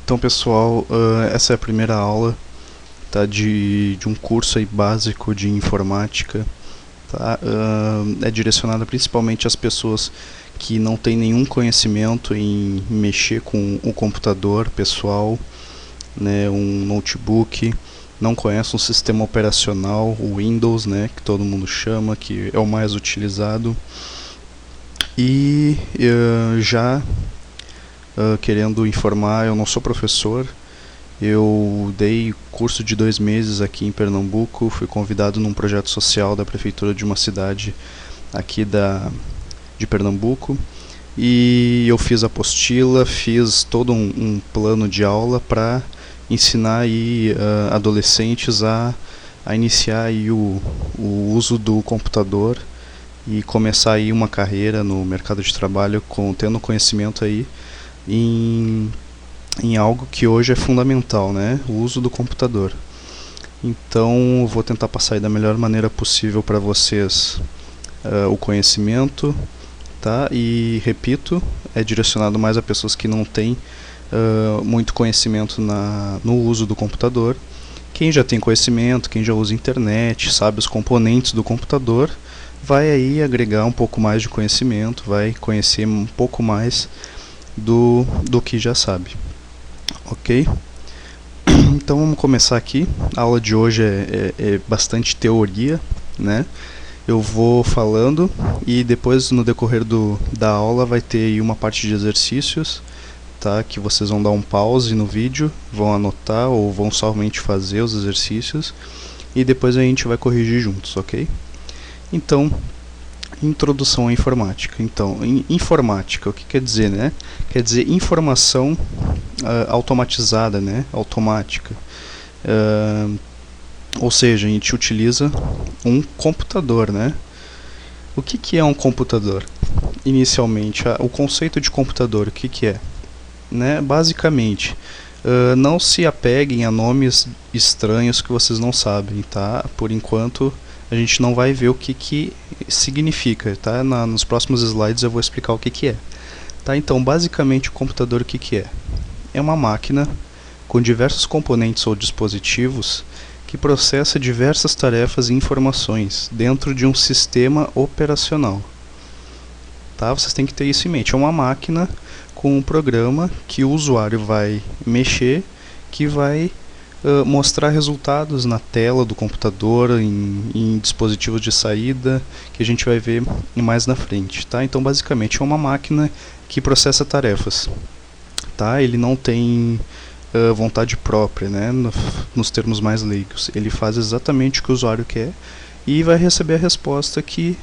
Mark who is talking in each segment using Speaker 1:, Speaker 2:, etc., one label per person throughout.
Speaker 1: Então, pessoal, essa é a primeira aula, tá, de um curso aí básico de informática, tá? É direcionada principalmente às pessoas que não têm nenhum conhecimento em mexer com o computador pessoal, né, um notebook, não conhece um sistema operacional, o Windows, né, que todo mundo chama, que é o mais utilizado, e já querendo informar, eu não sou professor, eu dei curso de 2 meses aqui em Pernambuco, fui convidado num projeto social da prefeitura de uma cidade aqui de Pernambuco, e eu fiz a apostila, fiz todo um plano de aula para ensinar aí, adolescentes a iniciar aí o uso do computador e começar aí uma carreira no mercado de trabalho tendo conhecimento aí em algo que hoje é fundamental, né? O uso do computador. Então, eu vou tentar passar aí da melhor maneira possível para vocês o conhecimento, tá? E repito, é direcionado mais a pessoas que não têm muito conhecimento no uso do computador. Quem já tem conhecimento, quem já usa internet, sabe os componentes do computador, vai aí agregar um pouco mais de conhecimento, vai conhecer um pouco mais do que já sabe. Ok? Então vamos começar aqui. A aula de hoje é bastante teoria, né? Eu vou falando e depois no decorrer da aula vai ter aí uma parte de exercícios, tá? Que vocês vão dar um pause no vídeo, vão anotar ou vão somente fazer os exercícios e depois a gente vai corrigir juntos, ok? Então, introdução à informática. Então, informática, o que quer dizer, né? Quer dizer informação automatizada, né? Automática. Ou seja, a gente utiliza um computador, né? O que é um computador? Inicialmente, o conceito de computador, o que é? Né? Basicamente, não se apeguem a nomes estranhos que vocês não sabem, tá? Por enquanto, a gente não vai ver o que significa, tá? Nos próximos slides eu vou explicar o que é. Tá? Então, basicamente, o computador o que é? É uma máquina com diversos componentes ou dispositivos que processa diversas tarefas e informações dentro de um sistema operacional. Tá? Vocês têm que ter isso em mente. É uma máquina com um programa que o usuário vai mexer, que vai mostrar resultados na tela do computador, em dispositivos de saída, que a gente vai ver mais na frente. Tá? Então, basicamente, é uma máquina que processa tarefas. Tá? Ele não tem vontade própria, né? Nos termos mais leigos. Ele faz exatamente o que o usuário quer e vai receber a resposta que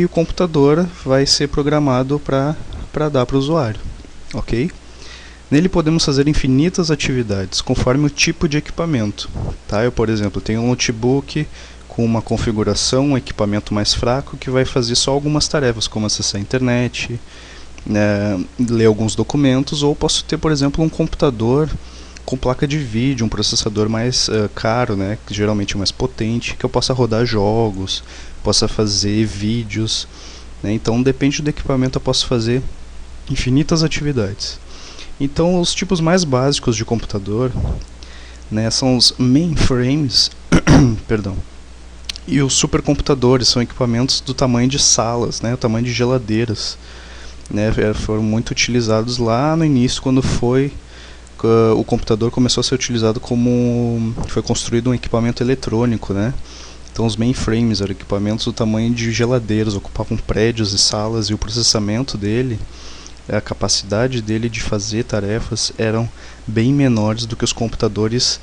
Speaker 1: o computador vai ser programado para dar para o usuário. Ok? Nele podemos fazer infinitas atividades, conforme o tipo de equipamento. Tá? Eu, por exemplo, tenho um notebook com uma configuração, um equipamento mais fraco, que vai fazer só algumas tarefas, como acessar a internet, ler alguns documentos, ou posso ter, por exemplo, um computador com placa de vídeo, um processador mais caro, né, que geralmente é mais potente, que eu possa rodar jogos, possa fazer vídeos, né, então depende do equipamento eu posso fazer infinitas atividades. Então os tipos mais básicos de computador, né, são os mainframes, perdão, e os supercomputadores, são equipamentos do tamanho de salas, né, o tamanho de geladeiras, né, foram muito utilizados lá no início, quando o computador começou a ser utilizado foi construído um equipamento eletrônico, né? Então os mainframes eram equipamentos do tamanho de geladeiras, ocupavam prédios e salas, e o processamento dele, a capacidade dele de fazer tarefas eram bem menores do que os computadores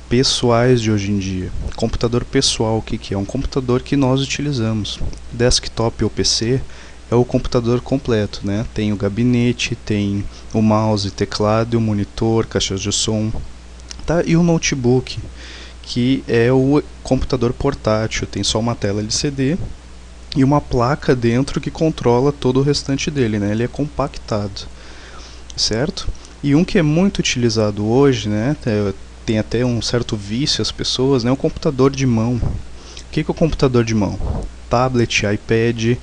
Speaker 1: pessoais de hoje em dia. Computador pessoal, o que é? Um computador que nós utilizamos. Desktop ou PC é o computador completo, né? Tem o gabinete, tem o mouse, teclado, o monitor, caixa de som, tá? E o notebook, que é o computador portátil, tem só uma tela LCD e uma placa dentro que controla todo o restante dele, né? Ele é compactado, certo? E um que é muito utilizado hoje, né? Tem até um certo vício as pessoas, né? O computador de mão. O que é o computador de mão? tablet, iPad.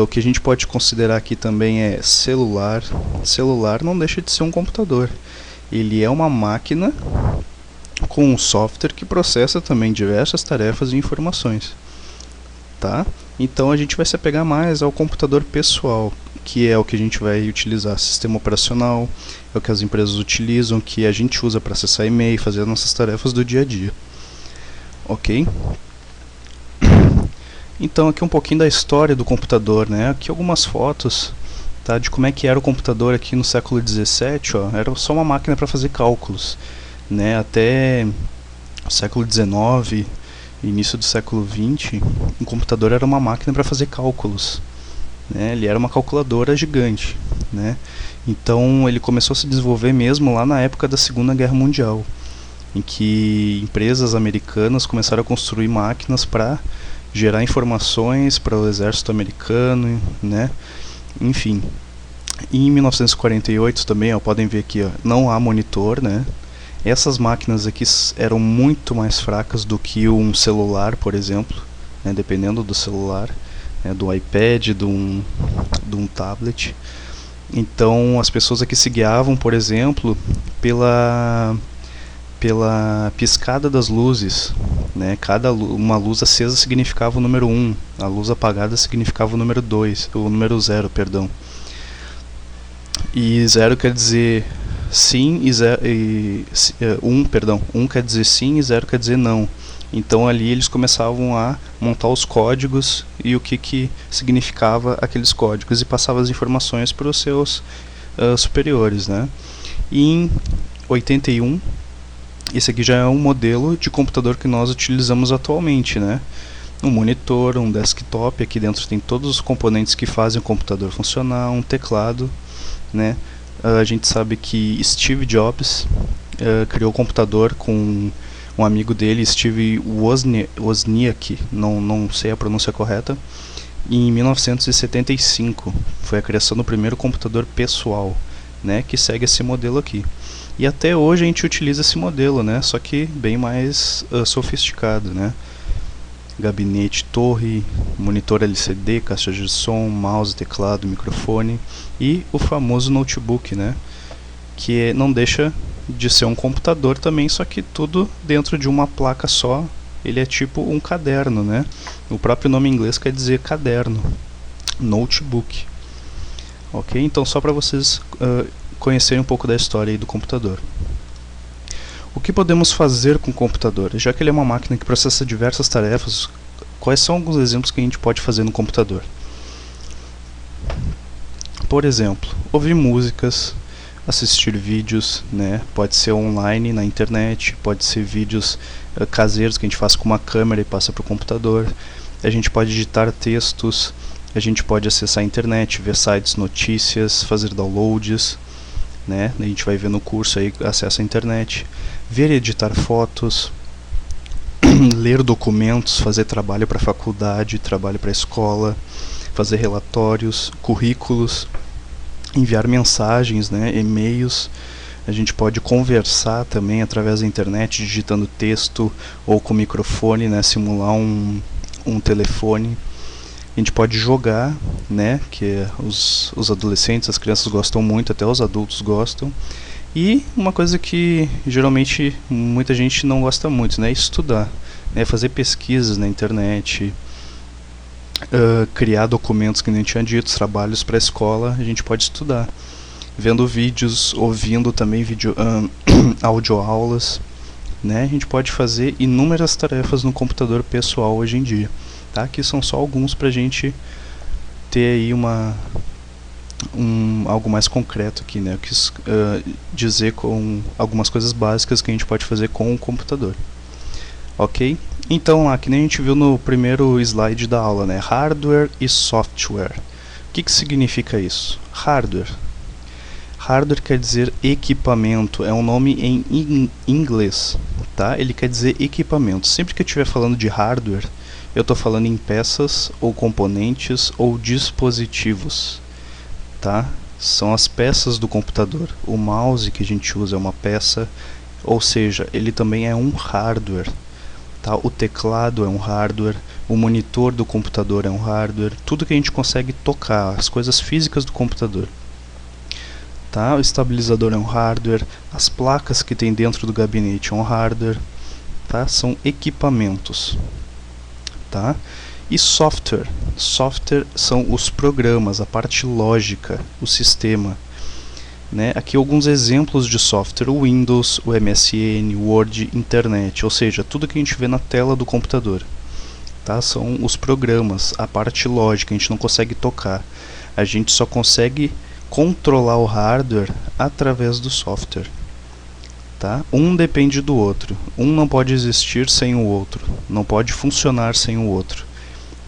Speaker 1: O que a gente pode considerar aqui também é celular. Celular não deixa de ser um computador. Ele é uma máquina com um software que processa também diversas tarefas e informações, tá? Então a gente vai se apegar mais ao computador pessoal, que é o que a gente vai utilizar, sistema operacional, é o que as empresas utilizam, que a gente usa para acessar e-mail, fazer as nossas tarefas do dia a dia, ok? Então aqui um pouquinho da história do computador, né? Aqui algumas fotos, tá, de como é que era o computador aqui no século XVII, ó. Era só uma máquina para fazer cálculos, né? Até o século XIX, início do século XX, um computador era uma máquina para fazer cálculos, né? Ele era uma calculadora gigante, né? Então ele começou a se desenvolver mesmo lá na época da Segunda Guerra Mundial, em que empresas americanas começaram a construir máquinas para gerar informações para o exército americano, né? Enfim, em 1948 também, ó, podem ver aqui, ó, não há monitor, né? Essas máquinas aqui eram muito mais fracas do que um celular, por exemplo, né? Dependendo do celular, né? Do iPad, de um tablet. Então as pessoas aqui se guiavam, por exemplo, pela piscada das luzes, né? Uma luz acesa significava o número 1, a luz apagada significava o número 2, o número 0, perdão. E 0 quer dizer sim e 1 quer dizer sim e 0 quer dizer não. Então ali eles começavam a montar os códigos e o que significava aqueles códigos e passavam as informações para os seus superiores, né? E em 81, esse aqui já é um modelo de computador que nós utilizamos atualmente, né? Um monitor, um desktop, aqui dentro tem todos os componentes que fazem o computador funcionar, um teclado, né? A gente sabe que Steve Jobs criou o computador com um amigo dele, Steve Wozniak, não sei a pronúncia correta, em 1975. Foi a criação do primeiro computador pessoal, né, que segue esse modelo aqui. E até hoje a gente utiliza esse modelo, né, só que bem mais sofisticado, né? Gabinete, torre, monitor LCD, caixa de som, mouse, teclado, microfone e o famoso notebook, né, que não deixa de ser um computador também, só que tudo dentro de uma placa só. Ele é tipo um caderno, né? O próprio nome em inglês quer dizer caderno, notebook. Ok? Então só para vocês conhecerem um pouco da história aí do computador. O que podemos fazer com o computador? Já que ele é uma máquina que processa diversas tarefas, quais são alguns exemplos que a gente pode fazer no computador? Por exemplo, ouvir músicas, assistir vídeos, né? Pode ser online na internet, pode ser vídeos caseiros que a gente faz com uma câmera e passa para o computador. A gente pode digitar textos, a gente pode acessar a internet, ver sites, notícias, fazer downloads, né? A gente vai ver no curso aí, acesso à internet, ver e editar fotos, ler documentos, fazer trabalho para faculdade, trabalho para escola, fazer relatórios, currículos, enviar mensagens, né, e-mails. A gente pode conversar também através da internet, digitando texto ou com microfone, né, simular um telefone. A gente pode jogar, né, que os adolescentes, as crianças gostam muito, até os adultos gostam. E uma coisa que geralmente muita gente não gosta muito, né, é estudar, né, fazer pesquisas na internet, criar documentos que nem tinha dito, trabalhos para a escola. A gente pode estudar vendo vídeos, ouvindo também audioaulas, né? A gente pode fazer inúmeras tarefas no computador pessoal hoje em dia, tá? Aqui são só alguns para a gente ter aí algo mais concreto aqui, né? Eu quis dizer com algumas coisas básicas que a gente pode fazer com o computador. Ok? Então, aqui nem a gente viu no primeiro slide da aula, né? Hardware e software. O que significa isso? Hardware. Hardware quer dizer equipamento, é um nome em inglês, tá? Ele quer dizer equipamento. Sempre que eu estiver falando de hardware, eu estou falando em peças ou componentes ou dispositivos, tá? São as peças do computador. O mouse que a gente usa é uma peça, ou seja, ele também é um hardware, tá? O teclado é um hardware, o monitor do computador é um hardware, tudo que a gente consegue tocar, as coisas físicas do computador. Tá? O estabilizador é um hardware, as placas que tem dentro do gabinete é um hardware, tá? São equipamentos. Tá? E software. Software são os programas, a parte lógica, o sistema. Né? Aqui alguns exemplos de software: o Windows, o MSN, Word, Internet, ou seja, tudo que a gente vê na tela do computador. Tá? São os programas, a parte lógica, a gente não consegue tocar. A gente só consegue controlar o hardware através do software. Tá? Um depende do outro. Um não pode existir sem o outro. Não pode funcionar sem o outro.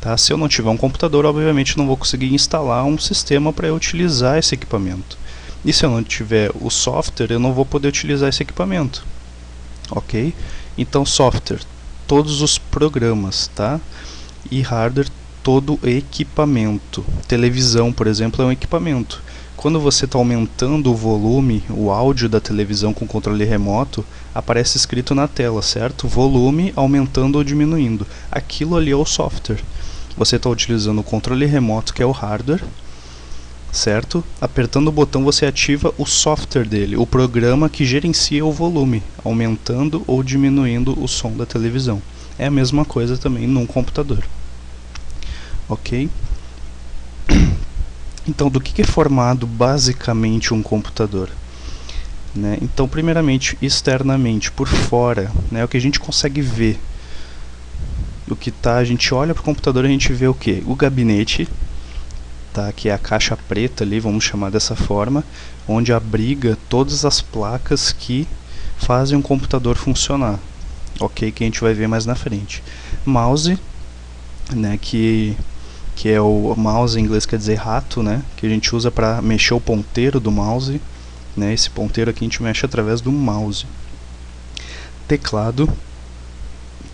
Speaker 1: Tá? Se eu não tiver um computador, obviamente não vou conseguir instalar um sistema para eu utilizar esse equipamento. E se eu não tiver o software, eu não vou poder utilizar esse equipamento. Ok? Então, software, todos os programas, tá? E hardware, todo equipamento. Televisão, por exemplo, é um equipamento. Quando você está aumentando o volume, o áudio da televisão com controle remoto, aparece escrito na tela, certo? Volume aumentando ou diminuindo. Aquilo ali é o software. Você está utilizando o controle remoto, que é o hardware, certo? Apertando o botão você ativa o software dele, o programa que gerencia o volume, aumentando ou diminuindo o som da televisão. É a mesma coisa também num computador. Ok? Então, do que é formado basicamente um computador? Né? Então, primeiramente, externamente, por fora, né? O que a gente consegue ver. O que tá, a gente olha para o computador e a gente vê o que? O gabinete, tá? Que é a caixa preta ali, vamos chamar dessa forma, onde abriga todas as placas que fazem um computador funcionar. Ok? Que a gente vai ver mais na frente. Mouse, né? Que é o mouse, em inglês quer dizer rato, né? Que a gente usa para mexer o ponteiro do mouse, né? Esse ponteiro aqui a gente mexe através do mouse. Teclado,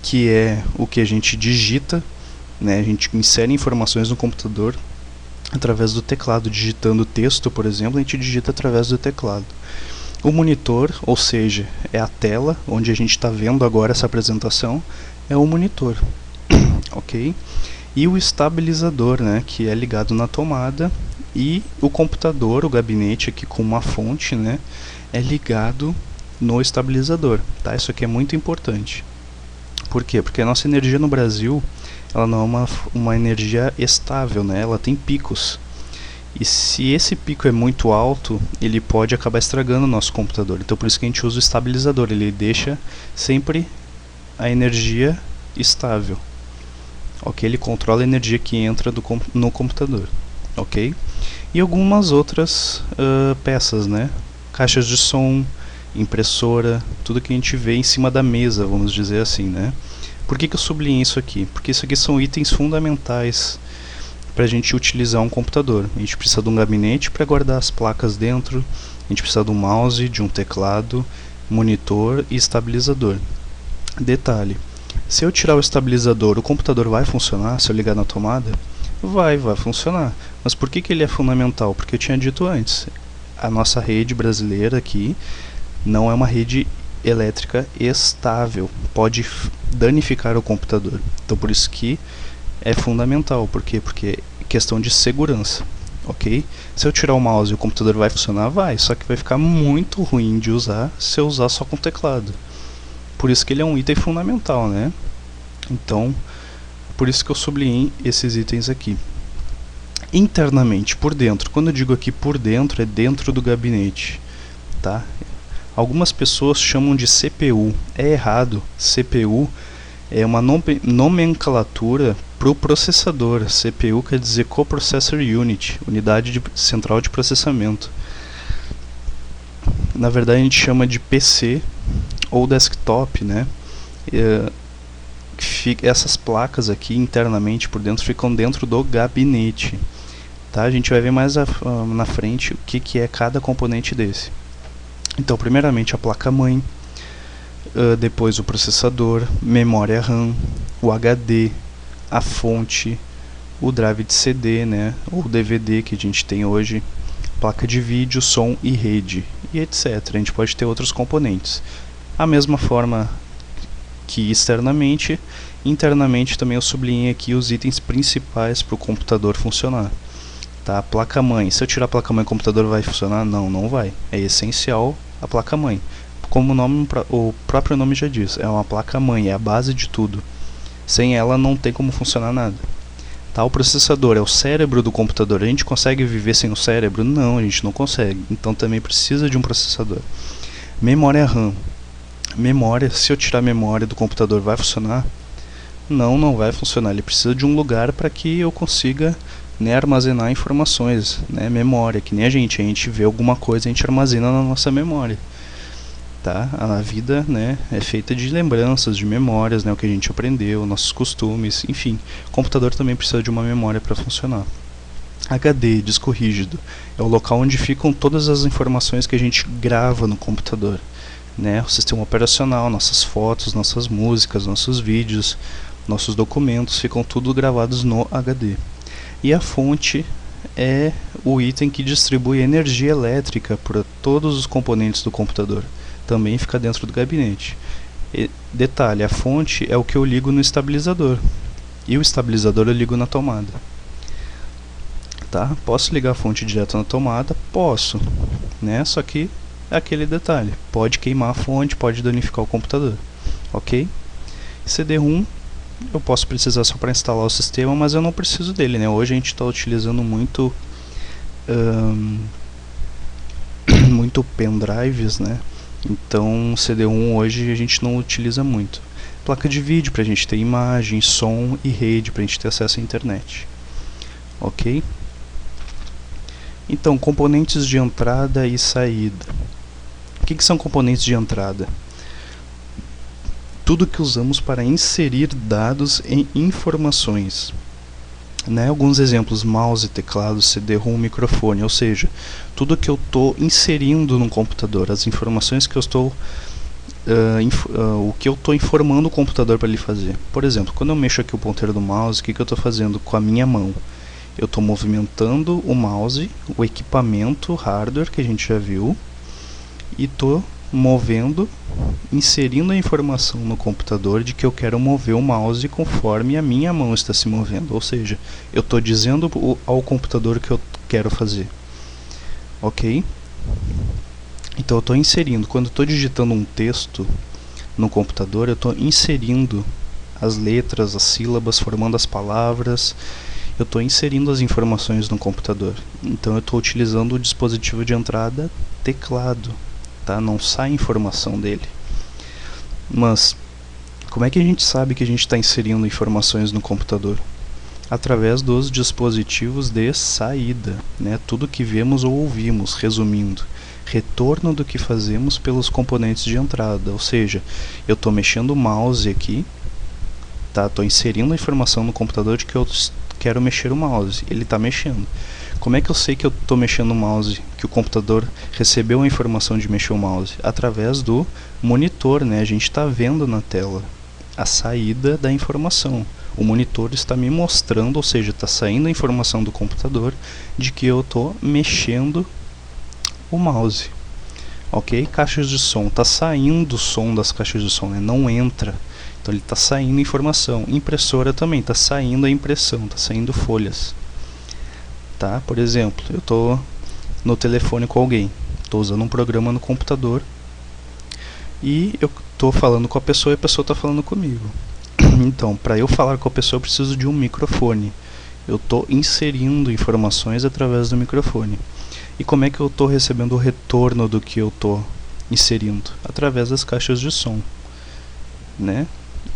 Speaker 1: que é o que a gente digita, né? A gente insere informações no computador através do teclado, digitando texto, por exemplo, a gente digita através do teclado. O monitor, ou seja, é a tela onde a gente está vendo agora essa apresentação, é o monitor, ok? E o estabilizador, né, que é ligado na tomada, e o computador, o gabinete aqui com uma fonte, né, é ligado no estabilizador, tá? Isso aqui é muito importante. Por quê? Porque a nossa energia no Brasil, ela não é uma energia estável, né? Ela tem picos. E se esse pico é muito alto, ele pode acabar estragando o nosso computador. Então por isso que a gente usa o estabilizador, ele deixa sempre a energia estável. Ok? Ele controla a energia que entra no computador. Ok? E algumas outras peças, né? Caixas de som, impressora, tudo que a gente vê em cima da mesa, vamos dizer assim, né? Por que eu sublinhei isso aqui? Porque isso aqui são itens fundamentais para a gente utilizar um computador. A gente precisa de um gabinete para guardar as placas dentro, a gente precisa de um mouse, de um teclado, monitor e estabilizador. Detalhe, se eu tirar o estabilizador, o computador vai funcionar? Se eu ligar na tomada? Vai funcionar. Mas por que ele é fundamental? Porque eu tinha dito antes, a nossa rede brasileira aqui não é uma rede elétrica estável, pode danificar o computador. Então por isso que é fundamental. Por quê? Porque é questão de segurança, ok? Se eu tirar o mouse, o computador vai funcionar? Vai, só que vai ficar muito ruim de usar se eu usar só com teclado. Por isso que ele é um item fundamental, né? Então, por isso que eu sublinhei esses itens aqui. Internamente, por dentro, quando eu digo aqui por dentro, é dentro do gabinete, tá? Algumas pessoas chamam de CPU, é errado. CPU é uma nomenclatura para o processador. CPU quer dizer Coprocessor Unit, unidade central de processamento. Na verdade a gente chama de PC ou desktop, né? Essas placas aqui internamente por dentro ficam dentro do gabinete, tá? A gente vai ver mais na frente o que é cada componente desse. Então, primeiramente a placa-mãe, depois o processador, memória RAM, o HD, a fonte, o drive de CD, né, ou DVD que a gente tem hoje, placa de vídeo, som e rede, e etc. A gente pode ter outros componentes. A mesma forma aqui externamente. Internamente também eu sublinhei aqui os itens principais para o computador funcionar. Tá? Placa-mãe. Se eu tirar a placa-mãe, o computador vai funcionar? Não, não vai. É essencial a placa-mãe. Como o próprio nome já diz, é uma placa-mãe, é a base de tudo. Sem ela não tem como funcionar nada. Tá? O processador é o cérebro do computador. A gente consegue viver sem o cérebro? Não, a gente não consegue. Então também precisa de um processador. Memória RAM. Memória, se eu tirar a memória do computador, vai funcionar? Não, não vai funcionar. Ele precisa de um lugar para que eu consiga, né, armazenar informações, né? Memória, que nem a gente vê alguma coisa, a gente armazena na nossa memória. Tá? A vida, né, é feita de lembranças, de memórias, né, o que a gente aprendeu, nossos costumes, enfim. O computador também precisa de uma memória para funcionar. HD, disco rígido, é o local onde ficam todas as informações que a gente grava no computador, né? O sistema operacional, nossas fotos, nossas músicas, nossos vídeos, nossos documentos, ficam tudo gravados no HD. E a fonte é o item que distribui energia elétrica para todos os componentes do computador. Também fica dentro do gabinete. E, detalhe, a fonte é o que eu ligo no estabilizador. E o estabilizador eu ligo na tomada. Tá? Posso ligar a fonte direto na tomada? Posso. Né? Só que é aquele detalhe. Pode queimar a fonte, pode danificar o computador. Ok? CD-ROM eu posso precisar só para instalar o sistema, mas eu não preciso dele. Né? Hoje a gente está utilizando muito muito pendrives, né? Então CD-ROM hoje a gente não utiliza muito. Placa de vídeo para a gente ter imagem, som e rede para a gente ter acesso à internet. Ok? Então, componentes de entrada e saída. O que são componentes de entrada? Tudo que usamos para inserir dados em informações. Né? Alguns exemplos: mouse, teclado, CD-ROM, microfone, ou seja, tudo que eu estou inserindo no computador, as informações que eu estou o que eu estou informando o computador para ele fazer. Por exemplo, quando eu mexo aqui o ponteiro do mouse, o que eu estou fazendo com a minha mão? Eu estou movimentando o mouse, o equipamento, hardware que a gente já viu, e estou movendo, inserindo a informação no computador de que eu quero mover o mouse conforme a minha mão está se movendo. Ou seja, eu estou dizendo ao computador o que eu quero fazer. Ok? Então eu estou inserindo. Quando eu estou digitando um texto no computador, eu estou inserindo as letras, as sílabas, formando as palavras. Eu estou inserindo as informações no computador. Então eu estou utilizando o dispositivo de entrada teclado. Tá? Não sai informação dele. Mas como é que a gente sabe que a gente está inserindo informações no computador? Através dos dispositivos de saída, né? Tudo que vemos ou ouvimos, resumindo, retorno do que fazemos pelos componentes de entrada. Ou seja, eu estou mexendo o mouse aqui, tá? Estou inserindo a informação no computador de que eu quero mexer o mouse. Ele está mexendo. Como é que eu sei que eu estou mexendo o mouse, que o computador recebeu a informação de mexer o mouse? Através do monitor, né? A gente está vendo na tela a saída da informação. O monitor está me mostrando, ou seja, está saindo a informação do computador de que eu estou mexendo o mouse. Ok? Caixas de som. Está saindo o som das caixas de som, né? Não entra. Então ele está saindo informação. Impressora também, está saindo a impressão, está saindo folhas. Tá? Por exemplo, eu estou no telefone com alguém, estou usando um programa no computador e eu estou falando com a pessoa e a pessoa está falando comigo. Então, para eu falar com a pessoa, eu preciso de um microfone. Eu estou inserindo informações através do microfone. E como é que eu estou recebendo o retorno do que eu estou inserindo? Através das caixas de som, né?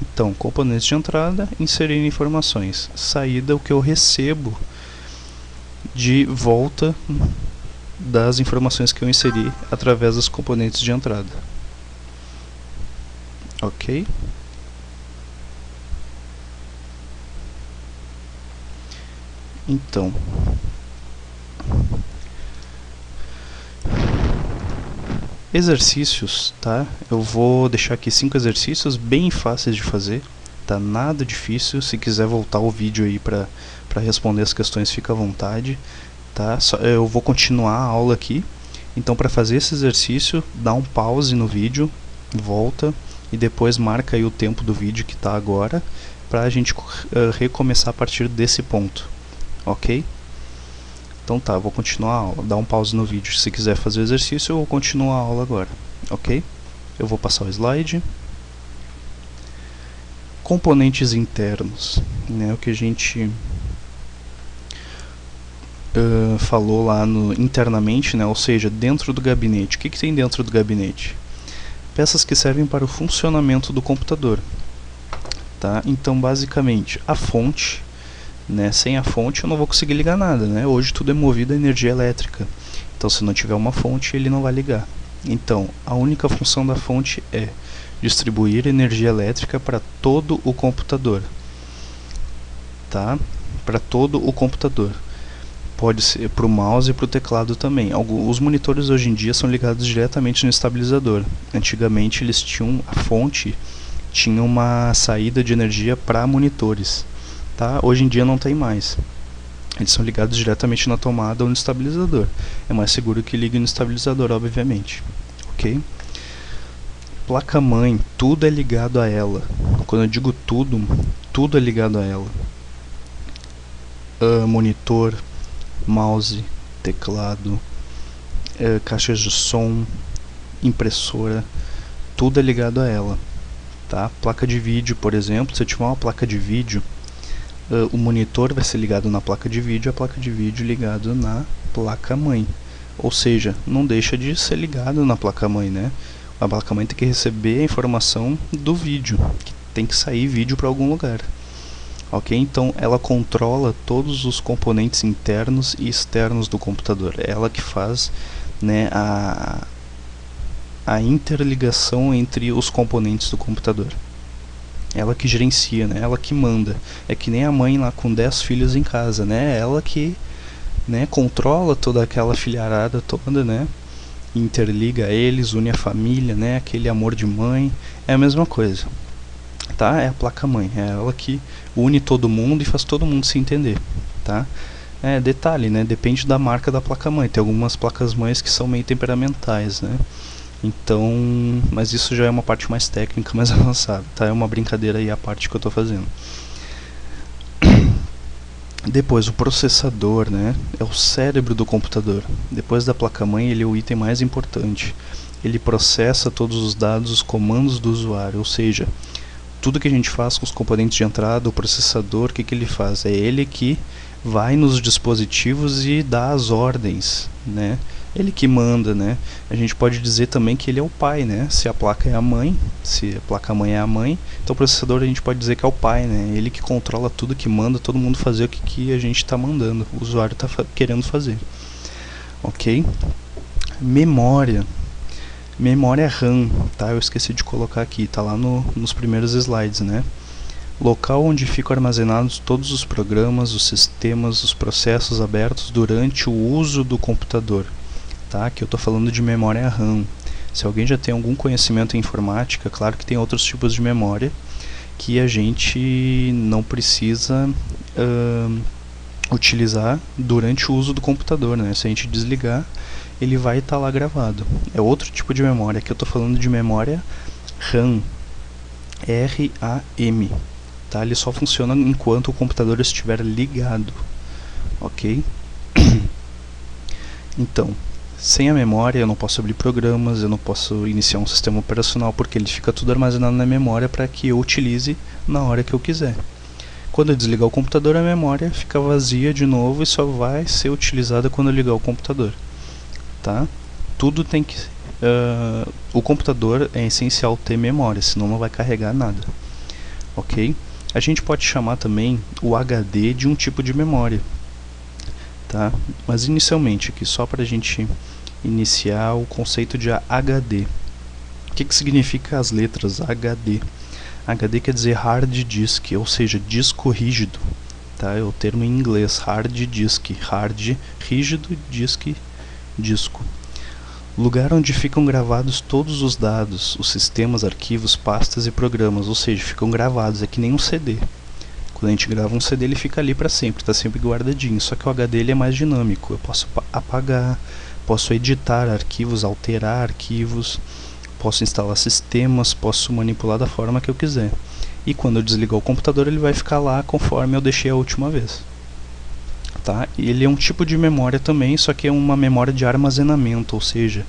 Speaker 1: Então, componentes de entrada, inserir informações. Saída, o que eu recebo de volta das informações que eu inseri através dos componentes de entrada. Ok? Então, exercícios, tá? Eu vou deixar aqui 5 exercícios bem fáceis de fazer, tá? Nada difícil. Se quiser voltar o vídeo aí para responder as questões, fica à vontade, tá? Eu vou continuar a aula aqui. Então, para fazer esse exercício, dá um pause no vídeo, volta, e depois marca aí o tempo do vídeo que está agora, para a gente recomeçar a partir desse ponto, ok? Então tá, vou continuar a aula, dá um pause no vídeo se quiser fazer o exercício, eu vou continuar a aula agora, ok? Eu vou passar o slide. Componentes internos, né, o que a gente falou lá internamente, né, ou seja, dentro do gabinete. O que tem dentro do gabinete? Peças que servem para o funcionamento do computador. Tá? Então, basicamente, a fonte, né, sem a fonte eu não vou conseguir ligar nada. Né? Hoje tudo é movido a energia elétrica. Então, se não tiver uma fonte, ele não vai ligar. Então, a única função da fonte é distribuir energia elétrica para todo o computador. Tá? Para todo o computador. Pode ser para o mouse e para o teclado também. Os monitores hoje em dia são ligados diretamente no estabilizador. Antigamente eles tinham a fonte, tinha uma saída de energia para monitores. Tá? Hoje em dia não tem mais. Eles são ligados diretamente na tomada ou no estabilizador. É mais seguro que ligue no estabilizador, obviamente. Ok? Placa-mãe, tudo é ligado a ela. Quando eu digo tudo, tudo é ligado a ela. Monitor, mouse, teclado, caixas de som, impressora, tudo é ligado a ela, tá? Placa de vídeo, por exemplo, se eu tiver uma placa de vídeo, o monitor vai ser ligado na placa de vídeo, a placa de vídeo ligado na placa-mãe, ou seja, não deixa de ser ligado na placa-mãe, né? A placa-mãe tem que receber a informação do vídeo, que tem que sair vídeo para algum lugar. Ok, então ela controla todos os componentes internos e externos do computador. É ela que faz, né, a interligação entre os componentes do computador. Ela que gerencia, né, ela que manda. É que nem a mãe lá com 10 filhos em casa, né? Ela que, né, controla toda aquela filharada toda, né? Interliga eles, une a família, né? Aquele amor de mãe. É a mesma coisa. Tá? É a placa-mãe, é ela que une todo mundo e faz todo mundo se entender, tá? Detalhe, né? Depende da marca da placa-mãe. Tem algumas placas-mães que são meio temperamentais, né? Então, mas isso já é uma parte mais técnica, mais avançada, tá? É uma brincadeira aí a parte que eu tô fazendo. Depois, o processador, né? É o cérebro do computador. Depois da placa-mãe, ele é o item mais importante. Ele processa todos os dados, os comandos do usuário, ou seja, tudo que a gente faz com os componentes de entrada, o processador, o que ele faz? É ele que vai nos dispositivos e dá as ordens, né? Ele que manda, né? A gente pode dizer também que ele é o pai, né? Se a placa é a mãe, se a placa-mãe é a mãe, então o processador a gente pode dizer que é o pai, né? Ele que controla tudo, que manda todo mundo fazer o que a gente está mandando, o usuário está querendo fazer. Ok? Memória. Memória RAM, tá? Eu esqueci de colocar aqui, tá lá nos primeiros slides, né? Local onde ficam armazenados todos os programas, os sistemas, os processos abertos durante o uso do computador, tá? Aqui eu tô falando de memória RAM. Se alguém já tem algum conhecimento em informática, claro que tem outros tipos de memória que a gente não precisa utilizar durante o uso do computador, né? Se a gente desligar, ele vai estar lá gravado. É outro tipo de memória. Aqui eu estou falando de memória RAM, RAM, tá? Ele só funciona enquanto o computador estiver ligado, ok? Então, sem a memória eu não posso abrir programas, eu não posso iniciar um sistema operacional, porque ele fica tudo armazenado na memória para que eu utilize na hora que eu quiser. Quando eu desligar o computador, a memória fica vazia de novo e só vai ser utilizada quando eu ligar o computador. Tá? Tudo tem que... o computador é essencial ter memória, senão não vai carregar nada. Ok? A gente pode chamar também o HD de um tipo de memória. Tá? Mas inicialmente aqui, só para a gente iniciar o conceito de HD. O que significa as letras HD? HD quer dizer hard disk, ou seja, disco rígido. Tá? É o termo em inglês, hard disk. Hard, rígido, disk, disco. Lugar onde ficam gravados todos os dados, os sistemas, arquivos, pastas e programas, ou seja, ficam gravados, é que nem um CD. Quando a gente grava um CD ele fica ali para sempre, está sempre guardadinho, só que o HD ele é mais dinâmico, eu posso apagar, posso editar arquivos, alterar arquivos, posso instalar sistemas, posso manipular da forma que eu quiser. E quando eu desligar o computador, ele vai ficar lá conforme eu deixei a última vez. Tá? Ele é um tipo de memória também, só que é uma memória de armazenamento, ou seja,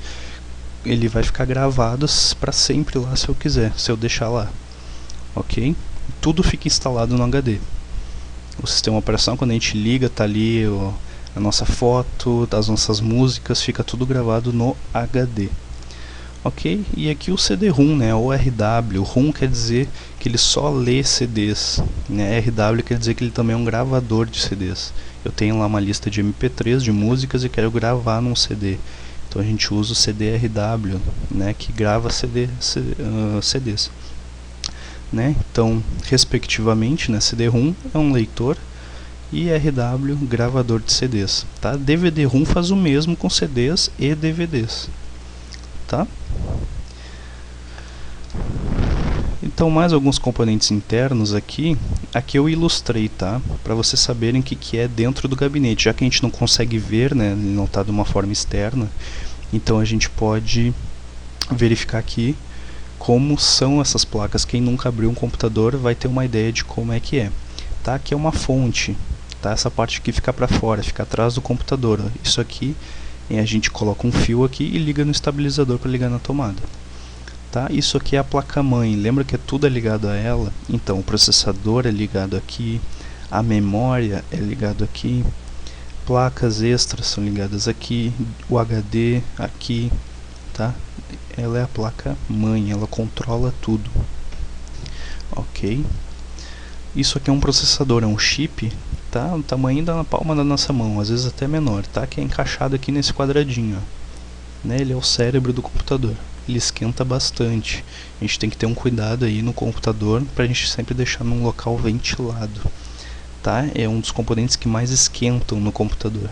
Speaker 1: ele vai ficar gravado para sempre lá se eu quiser, se eu deixar lá. Ok? Tudo fica instalado no HD. O sistema operacional, quando a gente liga, tá ali a nossa foto, as nossas músicas, fica tudo gravado no HD. Ok? E aqui o CD-ROM, né, ou RW. ROM quer dizer que ele só lê CDs, né? RW quer dizer que ele também é um gravador de CDs. Eu tenho lá uma lista de MP3 de músicas e quero gravar num CD. Então a gente usa o CD-RW, né, que grava CDs. Né? Então, respectivamente, né, CD-ROM é um leitor e RW gravador de CDs. Tá? DVD-ROM faz o mesmo com CDs e DVDs. Tá? Então, mais alguns componentes internos aqui eu ilustrei, tá? Para vocês saberem o que é dentro do gabinete, já que a gente não consegue ver, né? Ele não está de uma forma externa, então a gente pode verificar aqui como são essas placas. Quem nunca abriu um computador vai ter uma ideia de como é que é. Tá? Aqui é uma fonte, tá? Essa parte aqui fica para fora, fica atrás do computador. Isso aqui a gente coloca um fio aqui e liga no estabilizador para ligar na tomada. Tá? Isso aqui é a placa-mãe, lembra que tudo é ligado a ela? Então o processador é ligado aqui, a memória é ligado aqui, placas extras são ligadas aqui, o HD aqui, tá? Ela é a placa-mãe, ela controla tudo. Ok? Isso aqui é um processador, é um chip, tá? O tamanho da palma da nossa mão, às vezes até menor, tá? Que é encaixado aqui nesse quadradinho, ó. Né? Ele é o cérebro do computador. Ele esquenta bastante. A gente tem que ter um cuidado aí no computador para a gente sempre deixar num local ventilado. Tá? É um dos componentes que mais esquentam no computador.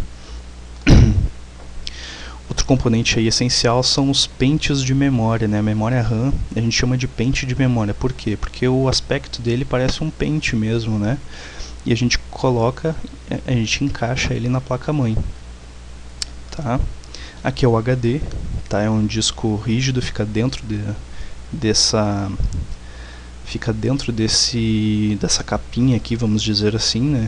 Speaker 1: Outro componente aí essencial são os pentes de memória, né? A memória RAM a gente chama de pente de memória. Por quê? Porque o aspecto dele parece um pente mesmo, né? E a gente coloca, a gente encaixa ele na placa-mãe. Tá? Aqui é o HD, tá? É um disco rígido, fica dentro dessa capinha aqui, vamos dizer assim, né?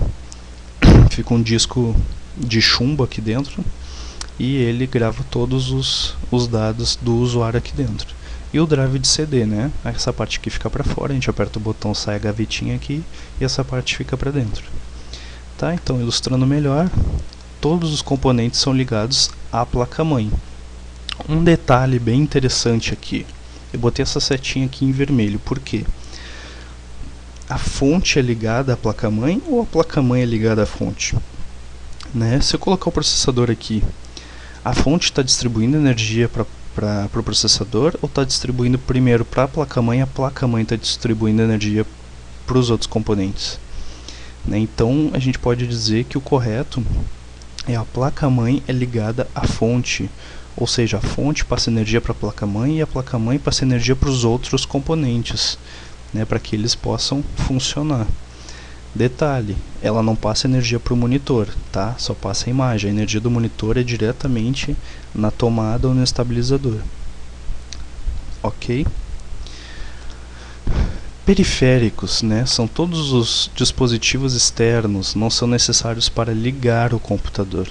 Speaker 1: Fica um disco de chumbo aqui dentro e ele grava todos os dados do usuário aqui dentro. E o drive de CD, né? Essa parte aqui fica para fora, a gente aperta o botão, sai a gavetinha aqui e essa parte fica para dentro. Tá? Então, ilustrando melhor, todos os componentes são ligados à placa-mãe. Um detalhe bem interessante aqui, eu botei essa setinha aqui em vermelho, por quê? A fonte é ligada à placa-mãe ou a placa-mãe é ligada à fonte? Né? Se eu colocar o processador aqui, a fonte está distribuindo energia para o processador ou está distribuindo primeiro para a placa-mãe e a placa-mãe está distribuindo energia para os outros componentes? Né? Então a gente pode dizer que o correto é a placa-mãe é ligada à fonte, ou seja, a fonte passa energia para a placa-mãe e a placa-mãe passa energia para os outros componentes, né, para que eles possam funcionar. Detalhe, ela não passa energia para o monitor, tá? Só passa a imagem. A energia do monitor é diretamente na tomada ou no estabilizador. Ok? Periféricos, né? São todos os dispositivos externos, não são necessários para ligar o computador.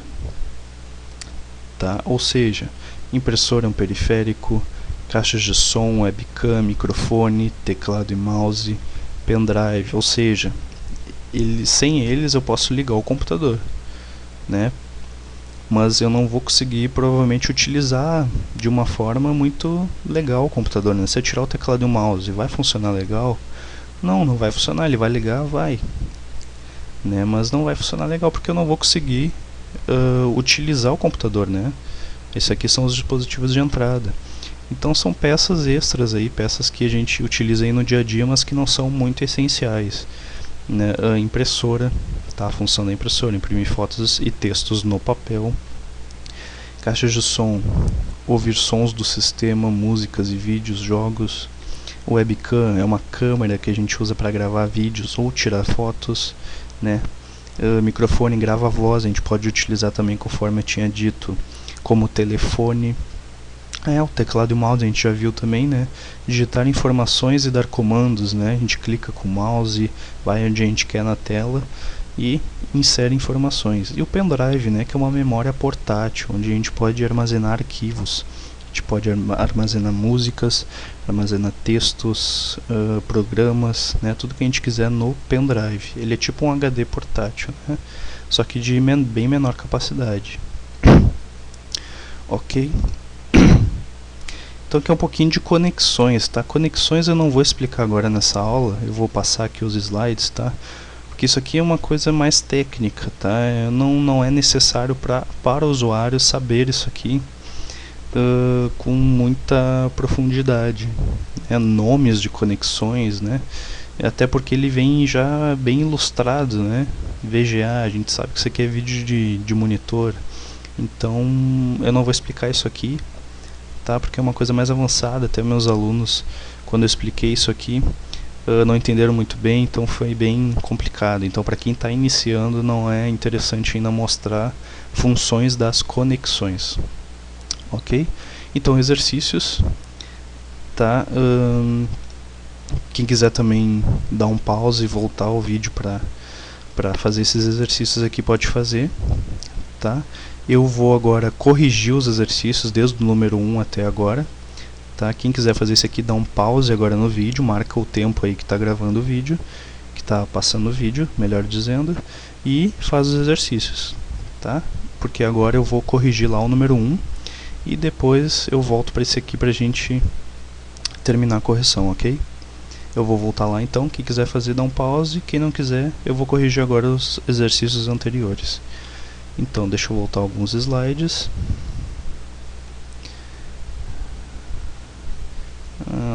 Speaker 1: Tá? Ou seja, impressora é um periférico, caixas de som, webcam, microfone, teclado e mouse, pendrive, ou seja, sem eles eu posso ligar o computador, né? Mas eu não vou conseguir provavelmente utilizar de uma forma muito legal o computador, né? Se eu tirar o teclado e o mouse, vai funcionar legal? Não, não vai funcionar. Ele vai ligar, vai, né? Mas não vai funcionar legal porque eu não vou conseguir utilizar o computador, né? Esses aqui são os dispositivos de entrada. Então são peças extras aí, peças que a gente utiliza aí no dia a dia, mas que não são muito essenciais, né? A impressora, tá? A função da impressora, imprimir fotos e textos no papel. Caixas de som, ouvir sons do sistema, músicas e vídeos, jogos. Webcam é uma câmera que a gente usa para gravar vídeos ou tirar fotos, né? Microfone grava a voz, a gente pode utilizar também, conforme eu tinha dito, como telefone. O teclado e o mouse a gente já viu também, né? Digitar informações e dar comandos, né? A gente clica com o mouse, vai onde a gente quer na tela e insere informações. E o pendrive, né? Que é uma memória portátil, onde a gente pode armazenar arquivos. A gente pode armazenar músicas, armazenar textos, programas, né? Tudo que a gente quiser no pendrive. Ele é tipo um HD portátil, né? Só que de bem menor capacidade. Ok? Então aqui é um pouquinho de conexões, tá? Conexões eu não vou explicar agora nessa aula, eu vou passar aqui os slides, tá? Porque isso aqui é uma coisa mais técnica, tá? Não é necessário para o usuário saber isso aqui com muita profundidade. Nomes de conexões, né? Até porque ele vem já bem ilustrado, né? VGA, a gente sabe que isso aqui é vídeo de monitor, então eu não vou explicar isso aqui, tá? Porque é uma coisa mais avançada. Até meus alunos, quando eu expliquei isso aqui, não entenderam muito bem, então foi bem complicado. Então para quem está iniciando não é interessante ainda mostrar funções das conexões, ok? Então exercícios, tá? Quem quiser também dar um pause e voltar o vídeo para fazer esses exercícios aqui pode fazer, tá? Eu vou agora corrigir os exercícios desde o número 1 até agora, tá? Quem quiser fazer isso aqui, dá um pause agora no vídeo, marca o tempo aí que está gravando o vídeo, que está passando o vídeo, melhor dizendo, e faz os exercícios, tá? Porque agora eu vou corrigir lá o número 1 e depois eu volto para esse aqui para a gente terminar a correção, ok? Eu vou voltar lá então, quem quiser fazer dá um pause, quem não quiser eu vou corrigir agora os exercícios anteriores. Então deixa eu voltar alguns slides.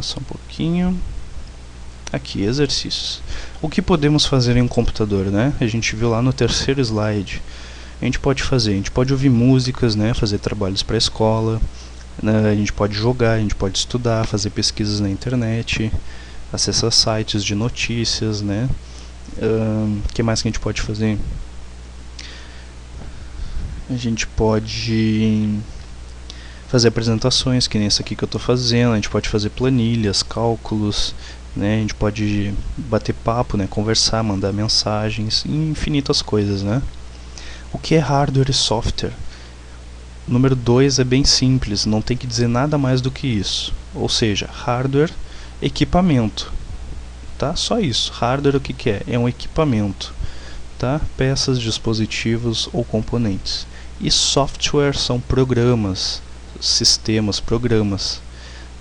Speaker 1: Só um pouquinho. Aqui, exercícios. O que podemos fazer em um computador, né? A gente viu lá no terceiro slide. A gente pode ouvir músicas, né? Fazer trabalhos para a escola, né? A gente pode jogar, a gente pode estudar, fazer pesquisas na internet, acessar sites de notícias, né? Que mais que a gente pode fazer? A gente pode fazer apresentações, que nem essa aqui que eu estou fazendo. A gente pode fazer planilhas, cálculos, né? A gente pode bater papo, né? Conversar, mandar mensagens, infinitas coisas, né? O que é hardware e software? Número 2 é bem simples, não tem que dizer nada mais do que isso. Ou seja, hardware, equipamento, tá? Só isso. Hardware o que que é? É um equipamento, tá? Peças, dispositivos ou componentes. E software são programas, sistemas, programas,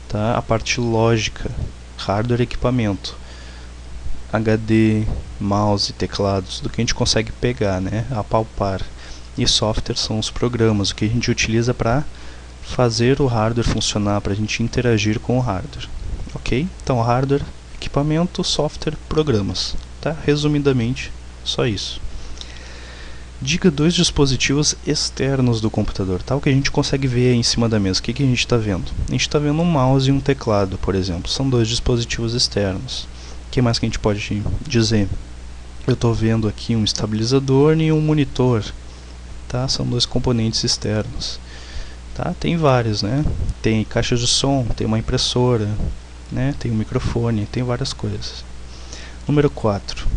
Speaker 1: tá? A parte lógica, hardware, equipamento, HD, mouse, teclados, do que a gente consegue pegar, né? Apalpar. E software são os programas, o que a gente utiliza para fazer o hardware funcionar, para a gente interagir com o hardware, ok? Então hardware, equipamento, software, programas, tá? Resumidamente, só isso. Diga 2 dispositivos externos do computador, tá? O que a gente consegue ver aí em cima da mesa. O que que a gente está vendo? A gente está vendo um mouse e um teclado, por exemplo. São 2 dispositivos externos. O que mais que a gente pode dizer? Eu estou vendo aqui um estabilizador e um monitor, tá? São 2 componentes externos, tá? Tem vários, né? Tem caixa de som, tem uma impressora, né? Tem um microfone, tem várias coisas. Número 4.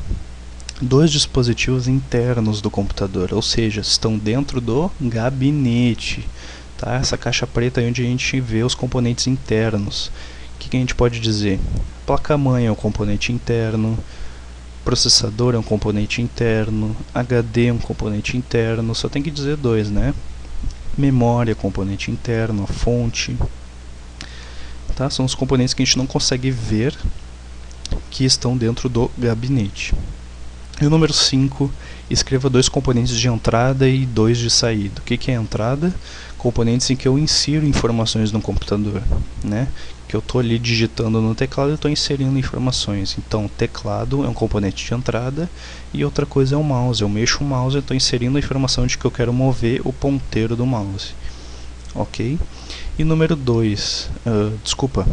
Speaker 1: 2 dispositivos internos do computador, ou seja, estão dentro do gabinete, tá? Essa caixa preta é onde a gente vê os componentes internos. O que a gente pode dizer? Placa-mãe é um componente interno, processador é um componente interno, HD é um componente interno, só tem que dizer 2, né? Memória é componente interno, a fonte, tá? São os componentes que a gente não consegue ver, que estão dentro do gabinete. E o número 5, escreva 2 componentes de entrada e 2 de saída. O que é entrada? Componentes em que eu insiro informações no computador, né? Que eu estou ali digitando no teclado e estou inserindo informações. Então, teclado é um componente de entrada e outra coisa é o mouse. Eu mexo o mouse e estou inserindo a informação de que eu quero mover o ponteiro do mouse. Ok? E número 2,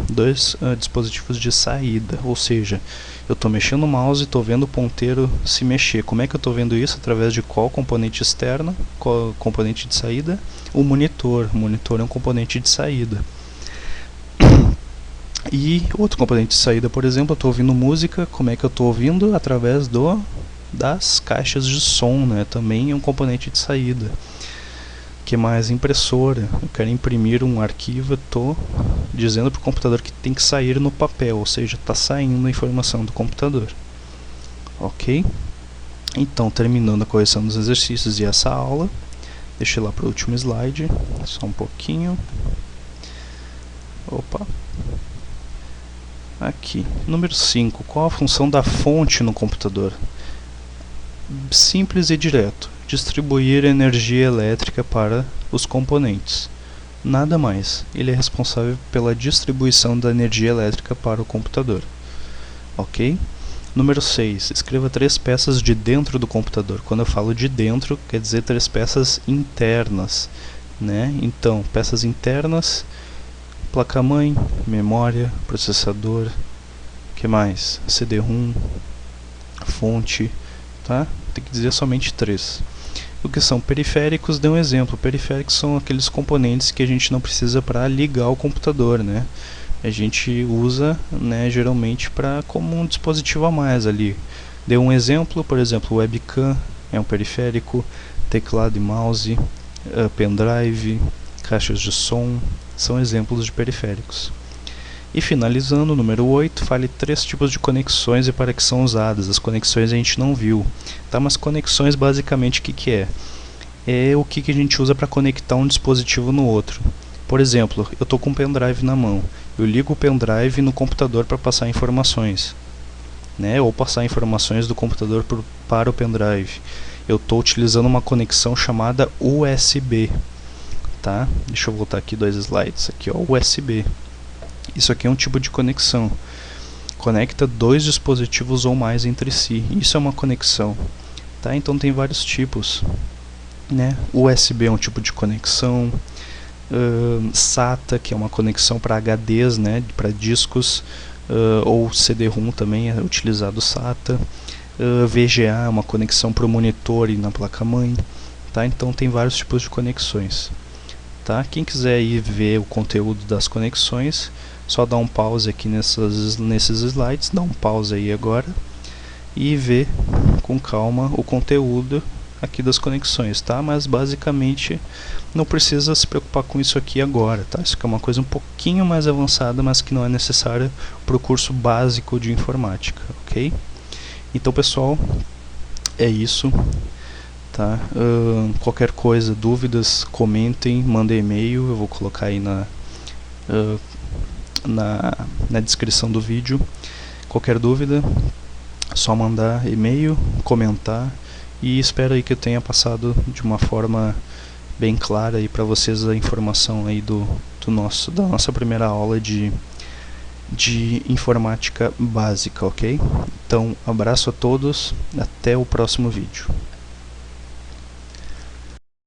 Speaker 1: 2 dispositivos de saída, ou seja, eu estou mexendo no mouse e estou vendo o ponteiro se mexer. Como é que eu estou vendo isso? Através de qual componente externo? Qual componente de saída? O monitor. O monitor é um componente de saída. E outro componente de saída, por exemplo, eu estou ouvindo música, como é que eu estou ouvindo? Através das caixas de som, né? Também é um componente de saída. Que mais? Impressora. Eu quero imprimir um arquivo, eu estou dizendo para o computador que tem que sair no papel, ou seja, está saindo a informação do computador. Ok? Então, terminando a correção dos exercícios e essa aula, deixa eu ir lá para o último slide, só um pouquinho. Opa! Aqui, número 5. Qual a função da fonte no computador? Simples e direto. Distribuir energia elétrica para os componentes. Nada mais. Ele é responsável pela distribuição da energia elétrica para o computador. Ok? Número 6. Escreva 3 peças de dentro do computador. Quando eu falo de dentro, quer dizer 3 peças internas, né? Então, peças internas: placa-mãe, memória, processador, que mais? CD-ROM, fonte, tá? Tem que dizer somente 3. O que são periféricos? Dê um exemplo. Periféricos são aqueles componentes que a gente não precisa para ligar o computador, né? A gente usa, né, geralmente como um dispositivo a mais ali. Dê um exemplo, por exemplo, webcam é um periférico, teclado e mouse, pendrive, caixas de som, são exemplos de periféricos. E finalizando, número 8, fale 3 tipos de conexões e para que são usadas. As conexões a gente não viu, tá? Mas conexões basicamente o que é? É o que a gente usa para conectar um dispositivo no outro. Por exemplo, eu estou com um pendrive na mão, eu ligo o pendrive no computador para passar informações, né? Ou passar informações do computador para o pendrive. Eu estou utilizando uma conexão chamada USB, tá? Deixa eu voltar aqui 2 slides, aqui ó, USB. Isso aqui é um tipo de conexão. Conecta 2 dispositivos ou mais entre si. Isso é uma conexão, tá? Então tem vários tipos, né? USB é um tipo de conexão. SATA, que é uma conexão para HDs, né? Para discos, ou CD-ROM também é utilizado SATA. VGA é uma conexão para o monitor e na placa-mãe, tá? Então tem vários tipos de conexões, tá? Quem quiser ir ver o conteúdo das conexões, só dá um pause aqui nesses slides, dá um pause aí agora e ver com calma o conteúdo aqui das conexões, tá? Mas basicamente não precisa se preocupar com isso aqui agora, tá? Isso aqui é uma coisa um pouquinho mais avançada, mas que não é necessária para o curso básico de informática, ok? Então, pessoal, é isso, tá? Qualquer coisa, dúvidas, comentem, mandem e-mail, eu vou colocar aí na descrição do vídeo. Qualquer dúvida, só mandar e-mail, comentar, e espero aí que eu tenha passado de uma forma bem clara aí para vocês a informação aí da nossa primeira aula de informática básica, ok? Então, abraço a todos, até o próximo vídeo.